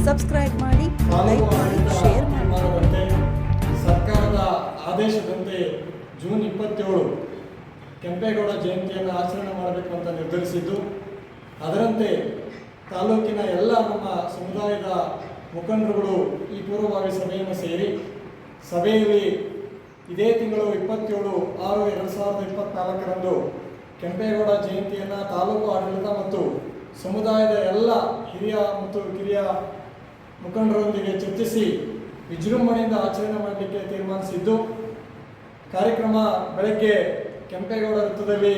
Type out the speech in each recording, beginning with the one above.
Subscribe ಮಾಡಿ, like ಮಾಡಿ, share ಮಾಡಿ. ಸರ್ಕಾರದ ಆದೇಶದಂತೆ ಜೂನ್ 27 ಕೆಂಪೇಗೌಡ ಜಯಂತಿಯನ್ನು ಆಚರಣೆ ಮಾಡಬೇಕು ಅಂತ ನಿರ್ಧರಿಸಿದ್ದು, ಅದರಂತೆ ತಾಲೂಕಿನ ಎಲ್ಲ ನಮ್ಮ ಸಮುದಾಯದ ಮುಖಂಡರುಗಳು ಈ ಪೂರ್ವಭಾವಿ ಸಭೆಯನ್ನು ಸೇರಿ ಸಭೆಯಲ್ಲಿ ಇದೇ ತಿಂಗಳು 27/6/2024 ಕೆಂಪೇಗೌಡ ಜಯಂತಿಯನ್ನು ತಾಲೂಕು ಆಡಳಿತ ಮತ್ತು ಸಮುದಾಯದ ಎಲ್ಲ ಹಿರಿಯ ಮತ್ತು ಕಿರಿಯ ಮುಖಂಡರೊಂದಿಗೆ ಚರ್ಚಿಸಿ ವಿಜೃಂಭಣೆಯಿಂದ ಆಚರಣೆ ಮಾಡಲಿಕ್ಕೆ ತೀರ್ಮಾನಿಸಿದ್ದು, ಕಾರ್ಯಕ್ರಮ ಬೆಳಗ್ಗೆ ಕೆಂಪೇಗೌಡ ವೃತ್ತದಲ್ಲಿ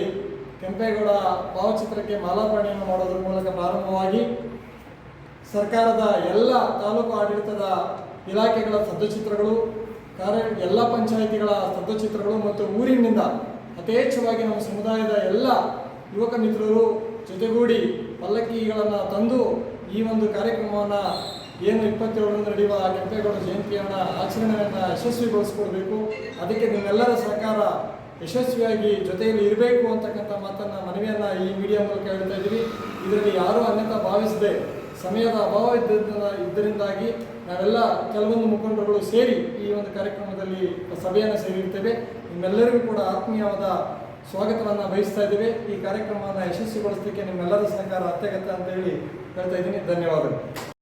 ಕೆಂಪೇಗೌಡ ಭಾವಚಿತ್ರಕ್ಕೆ ಮಾಲಾರ್ಪಣೆಯನ್ನು ಮಾಡೋದ್ರ ಮೂಲಕ ಪ್ರಾರಂಭವಾಗಿ ಸರ್ಕಾರದ ಎಲ್ಲ ತಾಲೂಕು ಆಡಳಿತದ ಇಲಾಖೆಗಳ ಸ್ತಬ್ಧಚಿತ್ರಗಳು, ಎಲ್ಲ ಪಂಚಾಯಿತಿಗಳ ಸ್ತಬ್ಧಚಿತ್ರಗಳು ಮತ್ತು ಊರಿನಿಂದ ಯಥೇಚ್ಛವಾಗಿ ನಮ್ಮ ಸಮುದಾಯದ ಎಲ್ಲ ಯುವಕ ಮಿತ್ರರು ಜೊತೆಗೂಡಿ ಪಲ್ಲಕ್ಕಿಗಳನ್ನು ತಂದು ಈ ಒಂದು ಕಾರ್ಯಕ್ರಮವನ್ನು ಏನು 27ರಂದು ನಡೆಯುವ ಕೆಂಪೇಗೌಡ ಜಯಂತಿಯನ್ನು ಆಚರಣೆಯನ್ನು ಯಶಸ್ವಿಗೊಳಿಸ್ಕೊಡ್ಬೇಕು. ಅದಕ್ಕೆ ನಿಮ್ಮೆಲ್ಲರ ಸಹಕಾರ ಯಶಸ್ವಿಯಾಗಿ ಜೊತೆಯಲ್ಲಿ ಇರಬೇಕು ಅಂತಕ್ಕಂಥ ಮಾತನ್ನು ಮನವಿಯನ್ನು ಈ ಮೀಡಿಯಾ ಮೂಲಕ ಹೇಳ್ತಾ ಇದ್ದೀವಿ. ಇದರಲ್ಲಿ ಯಾರೂ ಅನ್ಯತಾ ಭಾವಿಸದೆ ಸಮಯದ ಅಭಾವ ಇದ್ದರಿಂದಾಗಿ ನಾವೆಲ್ಲ ಕೆಲವೊಂದು ಮುಖಂಡರುಗಳು ಸೇರಿ ಈ ಒಂದು ಕಾರ್ಯಕ್ರಮದಲ್ಲಿ ಸಭೆಯನ್ನು ಸೇರಿರ್ತೇವೆ. ನಿಮ್ಮೆಲ್ಲರಿಗೂ ಕೂಡ ಆತ್ಮೀಯವಾದ ಸ್ವಾಗತವನ್ನು ಬಯಸ್ತಾ ಇದ್ದೇವೆ. ಈ ಕಾರ್ಯಕ್ರಮವನ್ನು ಯಶಸ್ವಿಗೊಳಿಸಲಿಕ್ಕೆ ನಿಮ್ಮೆಲ್ಲರ ಸಹಕಾರ ಅತ್ಯಗತ್ಯ ಅಂತ ಹೇಳಿ ಹೇಳ್ತಾ ಇದ್ದೀನಿ. ಧನ್ಯವಾದಗಳು.